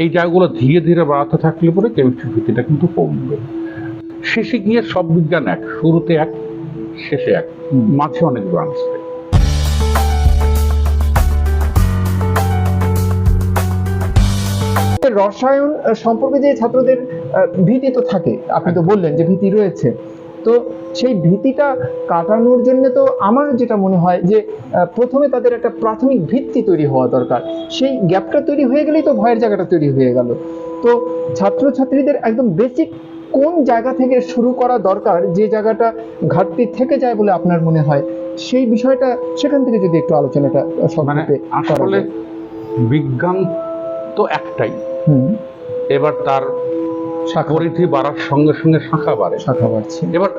এই জায়গাগুলো ধীরে ধীরে বাড়াতে থাকলে পরে কেমিস্ট্রির ভীতিটা কিন্তু কমবে। শেষে গিয়ে সব বিজ্ঞান এক, শুরুতে এক, শেষে এক, মাঝে অনেক ব্রাঞ্চ। রসায়ন সম্পর্কে যে ছাত্রদের ভীতি তো থাকে, আপনি তো বললেন যে ভীতি রয়েছে, তো সেই ভীতিটা কাটানোর জন্য তো আমার যেটা মনে হয় যে প্রথমে তাদের একটা প্রাথমিক ভিত্তি তৈরি হওয়া দরকার। সেই গ্যাপটা তৈরি হয়ে গেলেই তো ভয়ের জায়গাটা তৈরি হয়ে গেল। তো ছাত্রছাত্রীদের একদম বেসিক কোন জায়গা থেকে শুরু করা দরকার, যে জায়গাটা ঘাটতি থেকে যায় বলে আপনার মনে হয়, সেই বিষয়টা সেখান থেকে যদি একটু আলোচনাটা সংক্ষেপে আসলে বিজ্ঞান তো একটাই, এবার তার পরিধি বাড়ার সঙ্গে সঙ্গে শাখা বাড়ছে। এবার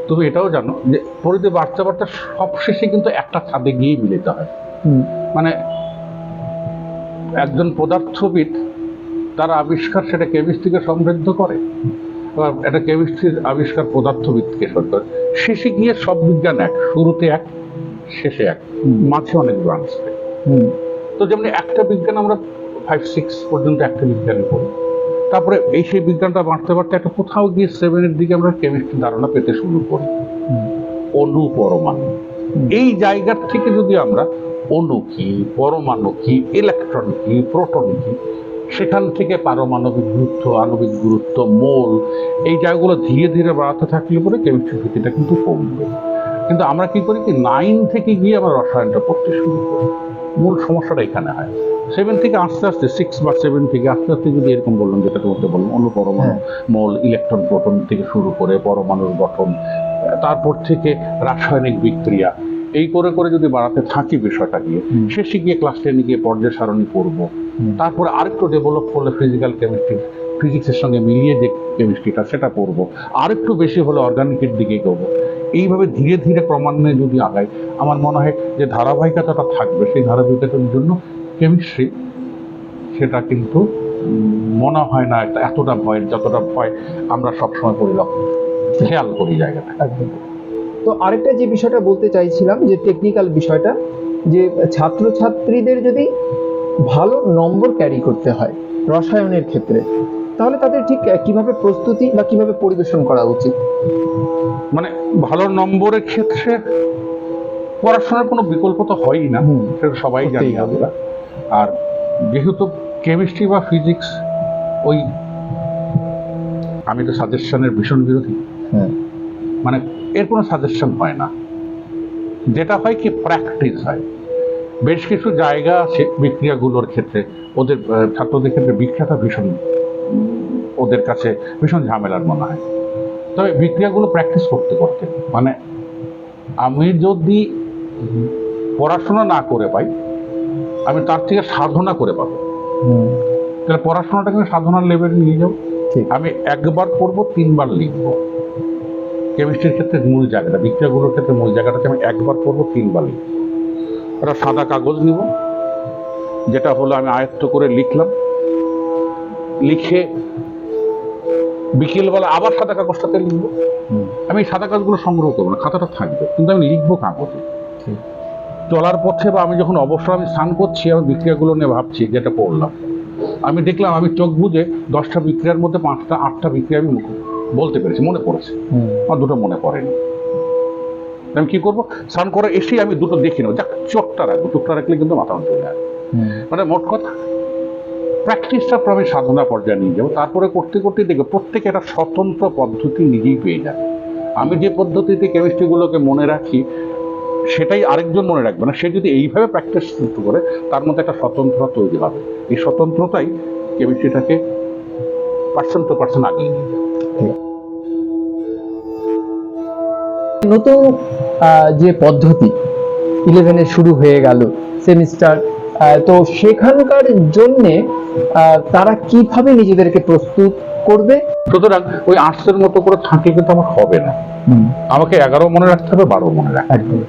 তুমি এটাও জানো যে পরিধি বাড়তে বাড়তে সবশেষে কিন্তু একটা ছাদে গিয়ে মিলিত হয়। মানে একজন পদার্থবিদ তার আবিষ্কার সেটা কেমিস্ট্রিকে সমৃদ্ধ করে, একটা কেমিস্ট্রির আবিষ্কার পদার্থবিদকে করে। শেষে গিয়ে সব বিজ্ঞান এক, শুরুতে এক, শেষে এক, মাঝে অনেক ব্রাঞ্চ। তো যেমনি একটা বিজ্ঞান আমরা 5-6 পর্যন্ত একটা বিজ্ঞানে পড়ি, তারপরে এই সেই বিজ্ঞানটা বাড়তে বাড়তে একটা কোথাও গিয়ে 7-এর দিকে আমরা কেমিস্ট্রি ধারণা পেতে শুরু করি। অণু পরমাণু, এই জায়গার থেকে যদি আমরা অণু কি, পরমাণু কি, ইলেকট্রন কি, প্রোটন কি, সেখান থেকে পারমাণবিক গুরুত্ব, আণবিক গুরুত্ব, মোল, এই জায়গাগুলো ধীরে ধীরে বাড়াতে থাকলে পরে কেমিস্ট্রির ভীতিটা কিন্তু কমবে। কিন্তু আমরা কি করি কি 9 থেকে গিয়ে আমরা রসায়নটা পড়তে শুরু করি। মূল সমস্যাটা এখানে হয় 7 থেকে আস্তে আস্তে 6 বা 7 থেকে আস্তে আস্তে যদি এরকম বললাম, যেটা তোমাকে বললাম, অণু পরমাণু, মোল, ইলেকট্রন, প্রোটন থেকে শুরু করে পরমাণুর গঠন, তারপর থেকে রাসায়নিক বিক্রিয়া, এই করে করে যদি বাড়াতে থাকি বিষয়টা গিয়ে শেষে গিয়ে ক্লাস 10 গিয়ে পর্যায় সারণী পড়বো। তারপরে আরেকটু ডেভেলপ করলে ফিজিক্যাল কেমিস্ট্রি, ফিজিক্সের সঙ্গে মিলিয়ে যে কেমিস্ট্রিটা সেটা পড়বো। আরেকটু বেশি হলে অর্গানিকের দিকে করবো। এইভাবে ধীরে ধীরে ক্রমান্বয়ে যদি আগাই, আমার মনে হয় যে ধারাবাহিকতাটা থাকবে, সেই ধারাবাহিকতার জন্য কেমিস্ট্রি সেটা কিন্তু মনে হয় না এতটা ভয়, যতটা ভয় আমরা সবসময় খেয়াল করি জায়গাটা। একদম। তো আরেকটা যে বিষয়টা বলতে চাইছিলাম, যে টেকনিক্যাল বিষয়টা, যে ছাত্রছাত্রীদের যদি ভালো নম্বর ক্যারি করতে হয় রসায়নের ক্ষেত্রে, তাহলে তাদের ঠিক কিভাবে প্রস্তুতি বা কিভাবে পরিবেশন করা উচিত? মানে ভালো নম্বরের ক্ষেত্রে পড়াশোনার কোনো বিকল্প তো হয়ই না, সেটা সবাই জানি আমরা। আর যেহেতু কেমিস্ট্রি বা ফিজিক্স, ওই আমি তো সাজেশনের ভীষণ বিরোধী। মানে এর কোনো সাজেশন হয় না, যেটা হয় কি প্র্যাকটিস হয়। বেশ কিছু জায়গা আছে বিক্রিয়াগুলোর ক্ষেত্রে, ওদের ছাত্রদের ক্ষেত্রে বিক্রিয়াটা ভীষণ ওদের কাছে ভীষণ ঝামেলার মনে হয়। তবে বিক্রিয়াগুলো প্র্যাকটিস করতে করতে, মানে আমি যদি পড়াশোনা না করে পাই, আমি তার থেকে সাধনা করে পাবো। তাহলে পড়াশোনাটাকে সাধনার লেভেলে নিয়ে যাবো। আমি একবার পড়বো, 3 বার লিখবো। কেমিস্ট্রির ক্ষেত্রে মূল জায়গাটা, বিক্রিয়াগুলোর ক্ষেত্রে মূল জায়গাটা আমি একবার পড়বো, 3 বার লিখবো। একটা সাদা কাগজ নিব, যেটা হলো আমি আয়ত্ত করে লিখলাম, লিখে বিকেলবেলা আবার সাদা কাগজটাতে লিখবো। আমি সাদা কাগজগুলো সংগ্রহ করবো না, খাতাটা থাকবে, কিন্তু আমি লিখবো কাগজে। চলার পথে বা আমি যখন অবসর আমি স্নান করছি, আমি বিক্রিয়াগুলো নিয়ে ভাবছি, যেটা পড়লাম, আমি দেখলাম আমি চোখ বুঝে 10টা বিক্রিয়ার মধ্যে 5টা-8টা বিক্রিয়া আমি বলতে পেরেছি, মনে পড়েছে, আর 2টো মনে পড়েনি। আমি কি করবো, স্নান করে এসেই আমি 2টো দেখে নেবো, যাক চোখটা রাখবো, চোখটা রাখলে কিন্তু মাথা চলে আসবে। মানে মোট কথা প্র্যাকটিসটা আমি সাধনা পর্যায়ে নিয়ে যাবো। তারপরে করতে করতে দেখবো প্রত্যেকে একটা স্বতন্ত্র পদ্ধতি নিজেই পেয়ে যাবে। আমি যে পদ্ধতিতে কেমিস্ট্রিগুলোকে মনে রাখি, সেটাই আরেকজন মনে রাখবে না। সে যদি এইভাবে প্র্যাকটিস শুরু করে, তার মধ্যে একটা স্বতন্ত্রতা তৈরি হবে। এই স্বতন্ত্রতাই কেমিস্ট্রিটাকে % আগিয়ে নিয়ে যাবে। নতুন যে পদ্ধতি 11-এ শুরু হয়ে গেল সেমিস্টার, তো সেখানকার জন্যে তারা কিভাবে নিজেদেরকে প্রস্তুত করবে? সুতরাং ওই আর্টসের মতো করে থাকি কিন্তু আমার হবে না। আমাকে 11 মনে রাখতে হবে, 12 মনে রাখতে হবে।